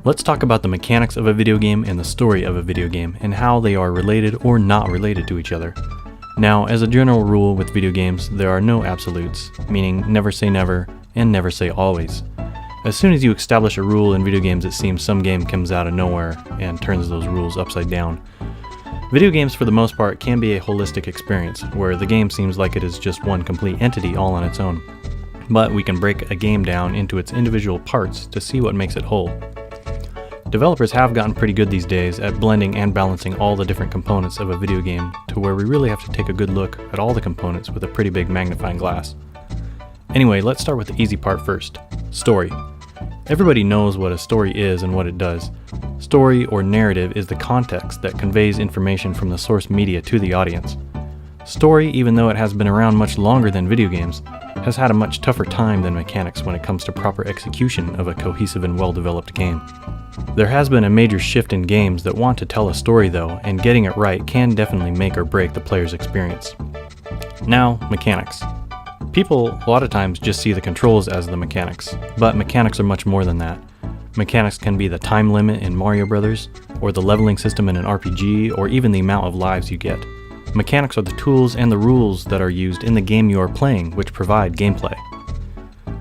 Let's talk about the mechanics of a video game and the story of a video game and how they are related or not related to each other. Now, as a general rule with video games, there are no absolutes, meaning never say never and never say always. As soon as you establish a rule in video games, it seems some game comes out of nowhere and turns those rules upside down. Video games, for the most part, can be a holistic experience, where the game seems like it is just one complete entity all on its own. But we can break a game down into its individual parts to see what makes it whole. Developers have gotten pretty good these days at blending and balancing all the different components of a video game to where we really have to take a good look at all the components with a pretty big magnifying glass. Anyway, let's start with the easy part first. Story. Everybody knows what a story is and what it does. Story or narrative is the context that conveys information from the source media to the audience. Story, even though it has been around much longer than video games, has had a much tougher time than mechanics when it comes to proper execution of a cohesive and well-developed game. There has been a major shift in games that want to tell a story though, and getting it right can definitely make or break the player's experience. Now, mechanics. People a lot of times just see the controls as the mechanics, but mechanics are much more than that. Mechanics can be the time limit in Mario Bros., or the leveling system in an RPG, or even the amount of lives you get. Mechanics are the tools and the rules that are used in the game you are playing, which provide gameplay.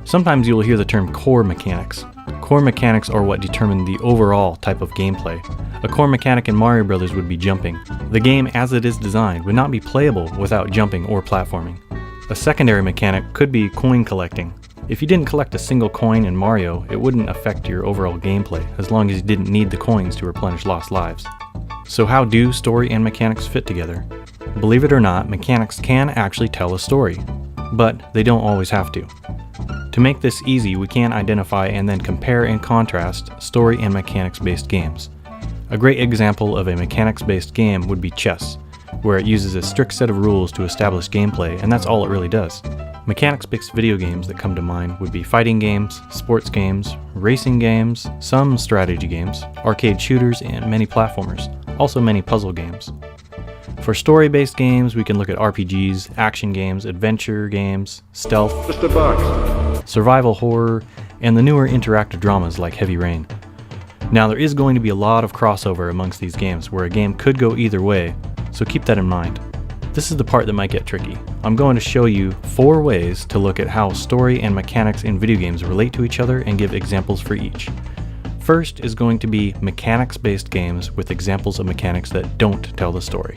Sometimes you will hear the term core mechanics. Core mechanics are what determine the overall type of gameplay. A core mechanic in Mario Bros. Would be jumping. The game as it is designed would not be playable without jumping or platforming. A secondary mechanic could be coin collecting. If you didn't collect a single coin in Mario, it wouldn't affect your overall gameplay, as long as you didn't need the coins to replenish lost lives. So how do story and mechanics fit together? Believe it or not, mechanics can actually tell a story, but they don't always have to. To make this easy, we can identify and then compare and contrast story and mechanics-based games. A great example of a mechanics-based game would be chess, where it uses a strict set of rules to establish gameplay, and that's all it really does. Mechanics-based video games that come to mind would be fighting games, sports games, racing games, some strategy games, arcade shooters, and many platformers, also many puzzle games. For story-based games, we can look at RPGs, action games, adventure games, stealth, survival horror, and the newer interactive dramas like Heavy Rain. Now, there is going to be a lot of crossover amongst these games where a game could go either way, so keep that in mind. This is the part that might get tricky. I'm going to show you 4 ways to look at how story and mechanics in video games relate to each other and give examples for each. First is going to be mechanics-based games with examples of mechanics that don't tell the story.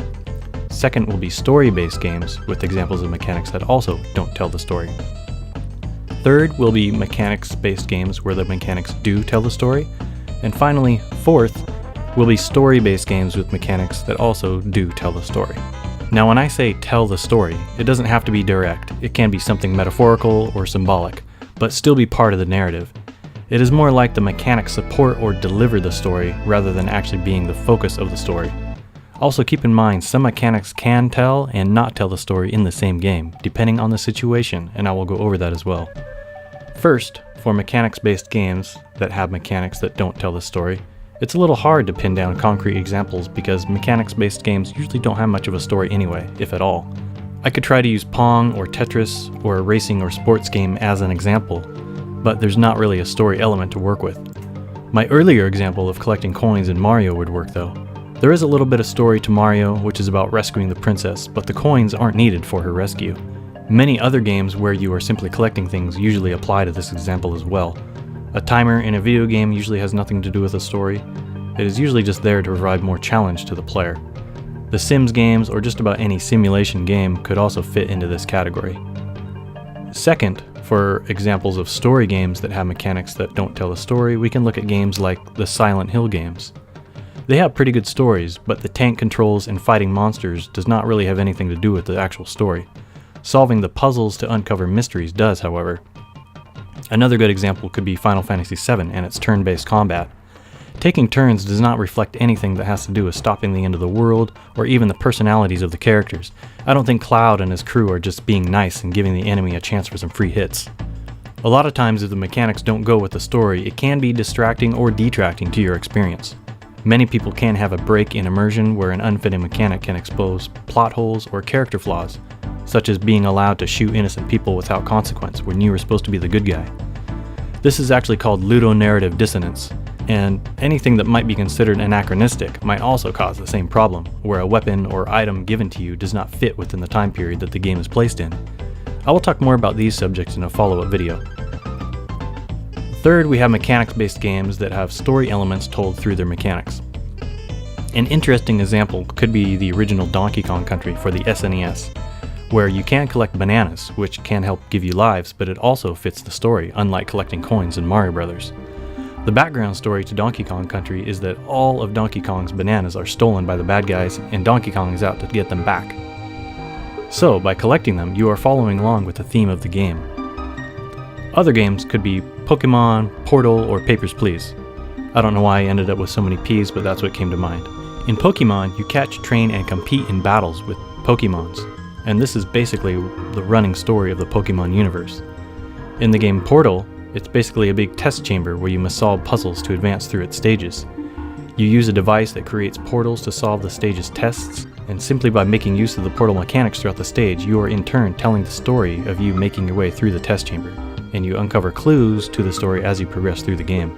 Second will be story-based games with examples of mechanics that also don't tell the story. Third will be mechanics-based games where the mechanics do tell the story. And finally, fourth will be story-based games with mechanics that also do tell the story. Now, when I say tell the story, it doesn't have to be direct. It can be something metaphorical or symbolic, but still be part of the narrative. It is more like the mechanics support or deliver the story rather than actually being the focus of the story. Also keep in mind, some mechanics can tell and not tell the story in the same game, depending on the situation, and I will go over that as well. First, for mechanics-based games that have mechanics that don't tell the story, it's a little hard to pin down concrete examples because mechanics-based games usually don't have much of a story anyway, if at all. I could try to use Pong or Tetris or a racing or sports game as an example, but there's not really a story element to work with. My earlier example of collecting coins in Mario would work though. There is a little bit of story to Mario, which is about rescuing the princess, but the coins aren't needed for her rescue. Many other games where you are simply collecting things usually apply to this example as well. A timer in a video game usually has nothing to do with a story. It is usually just there to provide more challenge to the player. The Sims games, or just about any simulation game, could also fit into this category. Second, for examples of story games that have mechanics that don't tell a story, we can look at games like the Silent Hill games. They have pretty good stories, but the tank controls and fighting monsters does not really have anything to do with the actual story. Solving the puzzles to uncover mysteries does, however. Another good example could be Final Fantasy VII and its turn-based combat. Taking turns does not reflect anything that has to do with stopping the end of the world or even the personalities of the characters. I don't think Cloud and his crew are just being nice and giving the enemy a chance for some free hits. A lot of times if the mechanics don't go with the story, it can be distracting or detracting to your experience. Many people can have a break in immersion where an unfitting mechanic can expose plot holes or character flaws, such as being allowed to shoot innocent people without consequence when you were supposed to be the good guy. This is actually called ludonarrative dissonance. And anything that might be considered anachronistic might also cause the same problem, where a weapon or item given to you does not fit within the time period that the game is placed in. I will talk more about these subjects in a follow-up video. Third, we have mechanics-based games that have story elements told through their mechanics. An interesting example could be the original Donkey Kong Country for the SNES, where you can collect bananas, which can help give you lives, but it also fits the story, unlike collecting coins in Mario Brothers. The background story to Donkey Kong Country is that all of Donkey Kong's bananas are stolen by the bad guys, and Donkey Kong is out to get them back. So, by collecting them, you are following along with the theme of the game. Other games could be Pokemon, Portal, or Papers, Please. I don't know why I ended up with so many P's, but that's what came to mind. In Pokemon, you catch, train, and compete in battles with Pokemons, and this is basically the running story of the Pokemon universe. In the game Portal, it's basically a big test chamber where you must solve puzzles to advance through its stages. You use a device that creates portals to solve the stage's tests, and simply by making use of the portal mechanics throughout the stage, you are in turn telling the story of you making your way through the test chamber, and you uncover clues to the story as you progress through the game.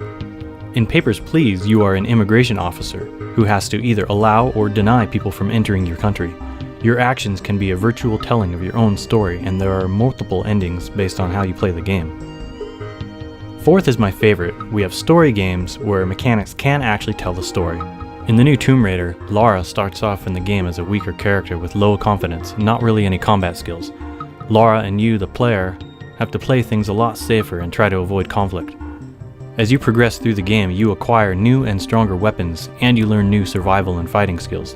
In Papers, Please, you are an immigration officer who has to either allow or deny people from entering your country. Your actions can be a virtual telling of your own story, and there are multiple endings based on how you play the game. Fourth is my favorite. We have story games where mechanics can actually tell the story. In the new Tomb Raider, Lara starts off in the game as a weaker character with low confidence, not really any combat skills. Lara and you, the player, have to play things a lot safer and try to avoid conflict. As you progress through the game, you acquire new and stronger weapons, and you learn new survival and fighting skills.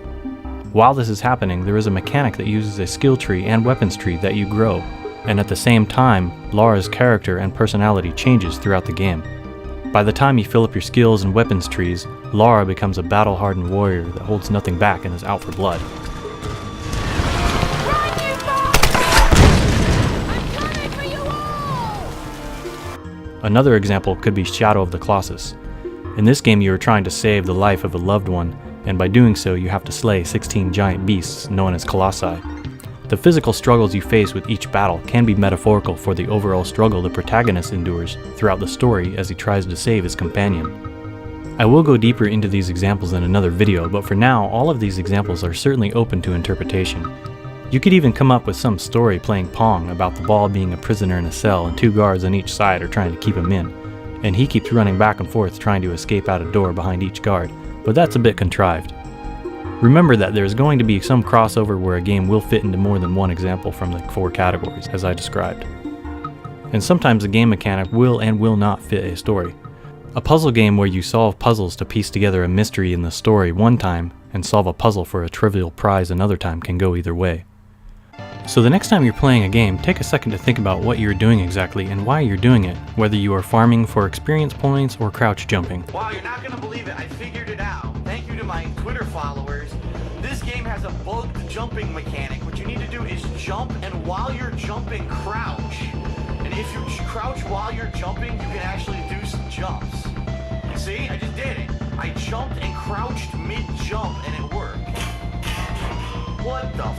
While this is happening, there is a mechanic that uses a skill tree and weapons tree that you grow, and at the same time, Lara's character and personality changes throughout the game. By the time you fill up your skills and weapons trees, Lara becomes a battle-hardened warrior that holds nothing back and is out for blood. Another example could be Shadow of the Colossus. In this game you are trying to save the life of a loved one, and by doing so you have to slay 16 giant beasts known as Colossi. The physical struggles you face with each battle can be metaphorical for the overall struggle the protagonist endures throughout the story as he tries to save his companion. I will go deeper into these examples in another video, but for now all of these examples are certainly open to interpretation. You could even come up with some story playing Pong about the ball being a prisoner in a cell and two guards on each side are trying to keep him in, and he keeps running back and forth trying to escape out a door behind each guard, but that's a bit contrived. Remember that there is going to be some crossover where a game will fit into more than one example from the 4 categories, as I described. And sometimes a game mechanic will and will not fit a story. A puzzle game where you solve puzzles to piece together a mystery in the story one time and solve a puzzle for a trivial prize another time can go either way. So the next time you're playing a game, take a second to think about what you're doing exactly and why you're doing it, whether you are farming for experience points or crouch jumping. Wow, you're not going to believe it. I figured it out. Thank you to my Twitter followers. This game has a bugged jumping mechanic. What you need to do is jump, and while you're jumping, crouch. And if you crouch while you're jumping, you can actually do some jumps. See, I just did it. I jumped and crouched mid-jump, and it worked. What the f?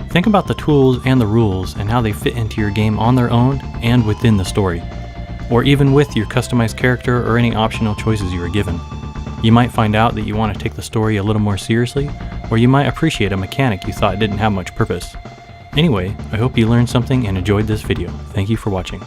Think about the tools and the rules and how they fit into your game on their own and within the story, or even with your customized character or any optional choices you are given. You might find out that you want to take the story a little more seriously, or you might appreciate a mechanic you thought didn't have much purpose. Anyway, I hope you learned something and enjoyed this video. Thank you for watching.